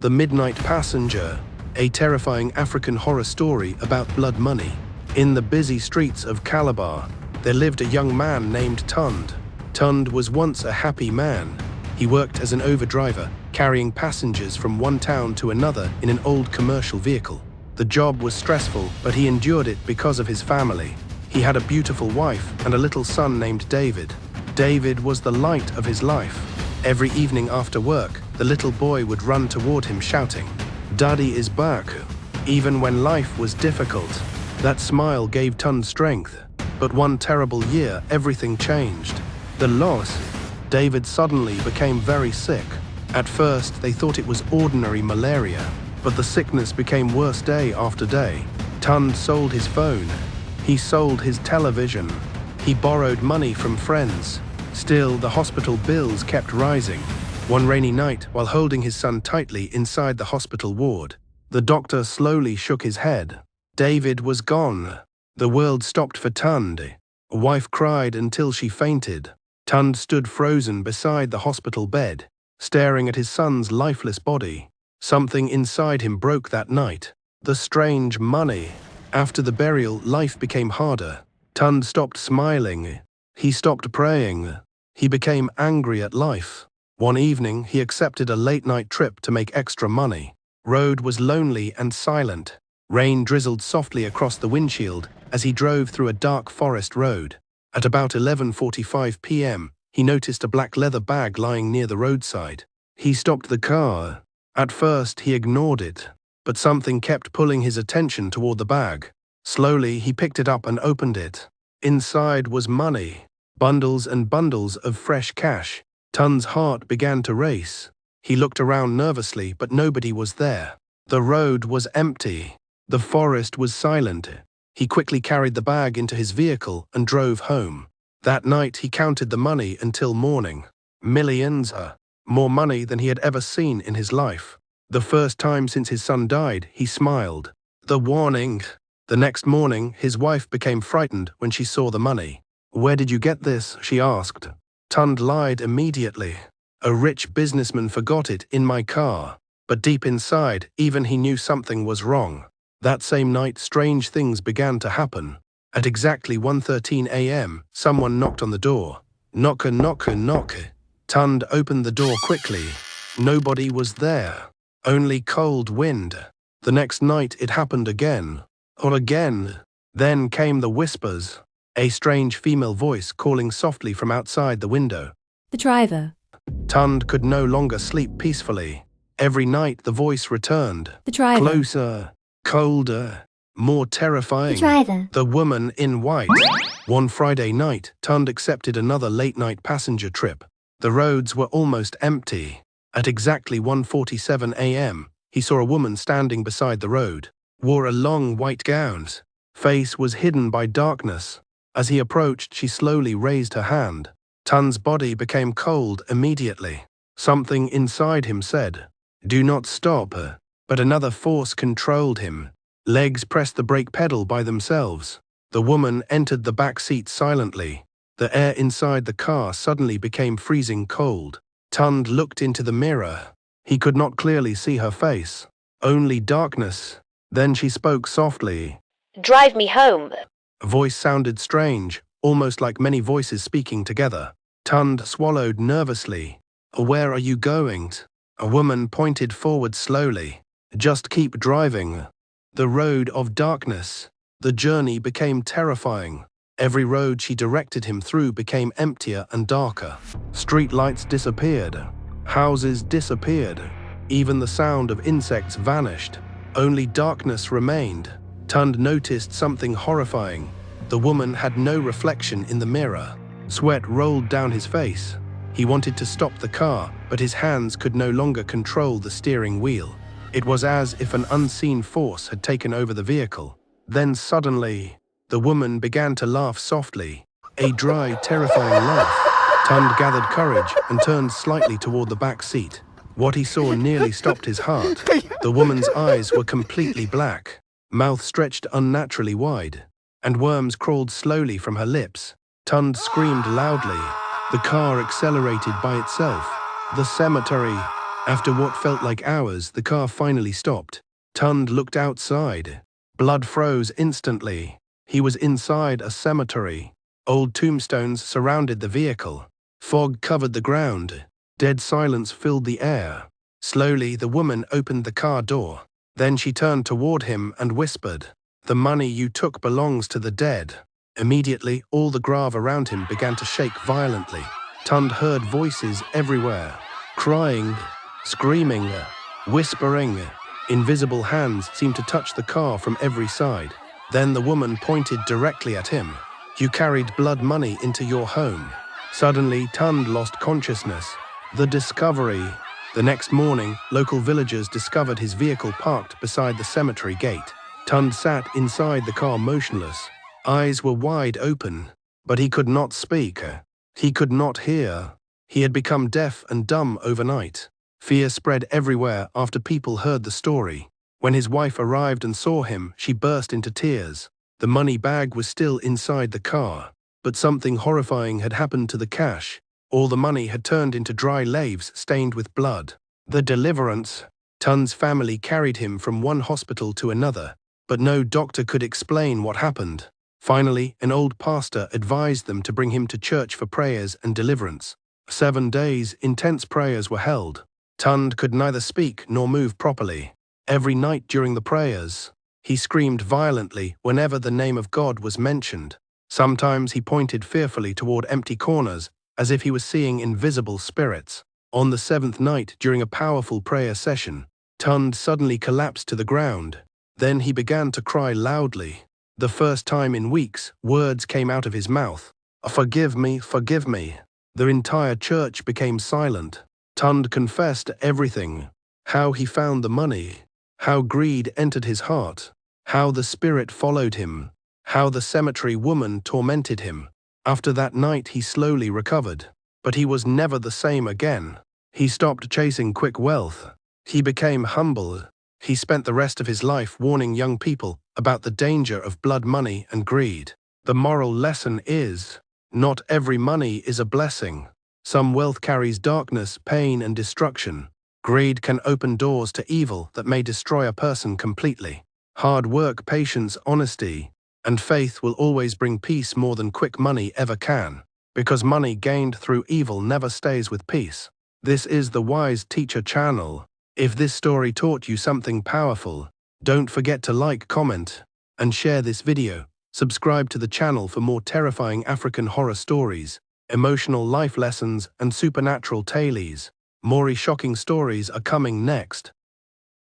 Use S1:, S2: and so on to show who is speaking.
S1: The Midnight Passenger, a terrifying African horror story about blood money. In the busy streets of Calabar, there lived a young man named Tund. Tund was once a happy man. He worked as an overdriver, carrying passengers from one town to another in an old commercial vehicle. The job was stressful, but he endured it because of his family. He had a beautiful wife and a little son named David. David was the light of his life. Every evening after work, the little boy would run toward him shouting, "Daddy is back." Even when life was difficult, that smile gave Tund strength. But one terrible year, everything changed. The loss. David suddenly became very sick. At first, they thought it was ordinary malaria, but the sickness became worse day after day. Tund sold his phone. He sold his television. He borrowed money from friends. Still, the hospital bills kept rising. One rainy night, while holding his son tightly inside the hospital ward, the doctor slowly shook his head. David was gone. The world stopped for Tund. A wife cried until she fainted. Tund stood frozen beside the hospital bed, staring at his son's lifeless body. Something inside him broke that night. The strange money. After the burial, life became harder. Tund stopped smiling. He stopped praying. He became angry at life. One evening, he accepted a late-night trip to make extra money. Road was lonely and silent. Rain drizzled softly across the windshield as he drove through a dark forest road. At about 11:45 p.m., he noticed a black leather bag lying near the roadside. He stopped the car. At first, he ignored it, but something kept pulling his attention toward the bag. Slowly, he picked it up and opened it. Inside was money, bundles and bundles of fresh cash. Tund's heart began to race. He looked around nervously, but nobody was there. The road was empty. The forest was silent. He quickly carried the bag into his vehicle and drove home. That night, he counted the money until morning. Millions. More money than he had ever seen in his life. The first time since his son died, he smiled. The warning. The next morning, his wife became frightened when she saw the money. "Where did you get this?" she asked. Tund lied immediately. "A rich businessman forgot it in my car." But deep inside, even he knew something was wrong. That same night, strange things began to happen. At exactly 1:13 a.m., someone knocked on the door. Knock, knock, knock. Tund opened the door quickly. Nobody was there. Only cold wind. The next night, it happened again. Or again. Then came the whispers. A strange female voice calling softly from outside the window.
S2: "The driver."
S1: Tund could no longer sleep peacefully. Every night the voice returned.
S2: "The driver."
S1: Closer, colder, more terrifying.
S2: "The driver."
S1: The woman in white. One Friday night, Tund accepted another late-night passenger trip. The roads were almost empty. At exactly 1:47 a.m., he saw a woman standing beside the road. Wore a long white gown. Face was hidden by darkness. As he approached, she slowly raised her hand. Tund's body became cold immediately. Something inside him said, "Do not stop." But another force controlled him. Legs pressed the brake pedal by themselves. The woman entered the back seat silently. The air inside the car suddenly became freezing cold. Tund looked into the mirror. He could not clearly see her face. Only darkness. Then she spoke softly.
S3: "Drive me home."
S1: A voice sounded strange, almost like many voices speaking together. Tund swallowed nervously. "Where are you going?" A woman pointed forward slowly. "Just keep driving." The road of darkness. The journey became terrifying. Every road she directed him through became emptier and darker. Street lights disappeared. Houses disappeared. Even the sound of insects vanished. Only darkness remained. Tund noticed something horrifying. The woman had no reflection in the mirror. Sweat rolled down his face. He wanted to stop the car, but his hands could no longer control the steering wheel. It was as if an unseen force had taken over the vehicle. Then suddenly, the woman began to laugh softly. A dry, terrifying laugh. Tund gathered courage and turned slightly toward the back seat. What he saw nearly stopped his heart. The woman's eyes were completely black. Mouth stretched unnaturally wide, and worms crawled slowly from her lips. Tund screamed loudly. The car accelerated by itself. The cemetery. After what felt like hours, the car finally stopped. Tund looked outside. Blood froze instantly. He was inside a cemetery. Old tombstones surrounded the vehicle. Fog covered the ground. Dead silence filled the air. Slowly, the woman opened the car door. Then she turned toward him and whispered, "The money you took belongs to the dead." Immediately, all the grave around him began to shake violently. Tund heard voices everywhere, crying, screaming, whispering. Invisible hands seemed to touch the car from every side. Then the woman pointed directly at him. "You carried blood money into your home." Suddenly, Tund lost consciousness. The discovery. The next morning, local villagers discovered his vehicle parked beside the cemetery gate. Tund sat inside the car motionless. Eyes were wide open, but he could not speak. He could not hear. He had become deaf and dumb overnight. Fear spread everywhere after people heard the story. When his wife arrived and saw him, she burst into tears. The money bag was still inside the car, but something horrifying had happened to the cash. All the money had turned into dry leaves stained with blood. The deliverance. Tund's family carried him from one hospital to another, but no doctor could explain what happened. Finally, an old pastor advised them to bring him to church for prayers and deliverance. 7 days, intense prayers were held. Tund could neither speak nor move properly. Every night during the prayers, he screamed violently whenever the name of God was mentioned. Sometimes he pointed fearfully toward empty corners, as if he was seeing invisible spirits. On the 7th night, during a powerful prayer session, Tund suddenly collapsed to the ground. Then he began to cry loudly. The first time in weeks, words came out of his mouth. Forgive me, forgive me." The entire church became silent. Tund confessed everything. How he found the money. How greed entered his heart. How the spirit followed him. How the cemetery woman tormented him. After that night, he slowly recovered. But he was never the same again. He stopped chasing quick wealth. He became humble. He spent the rest of his life warning young people about the danger of blood money and greed. The moral lesson is, not every money is a blessing. Some wealth carries darkness, pain, and destruction. Greed can open doors to evil that may destroy a person completely. Hard work, patience, honesty, and faith will always bring peace more than quick money ever can, because money gained through evil never stays with peace. This is the Wise Teacher channel. If this story taught you something powerful, don't forget to like, comment, and share this video. Subscribe to the channel for more terrifying African horror stories, emotional life lessons, and supernatural tales. More shocking stories are coming next.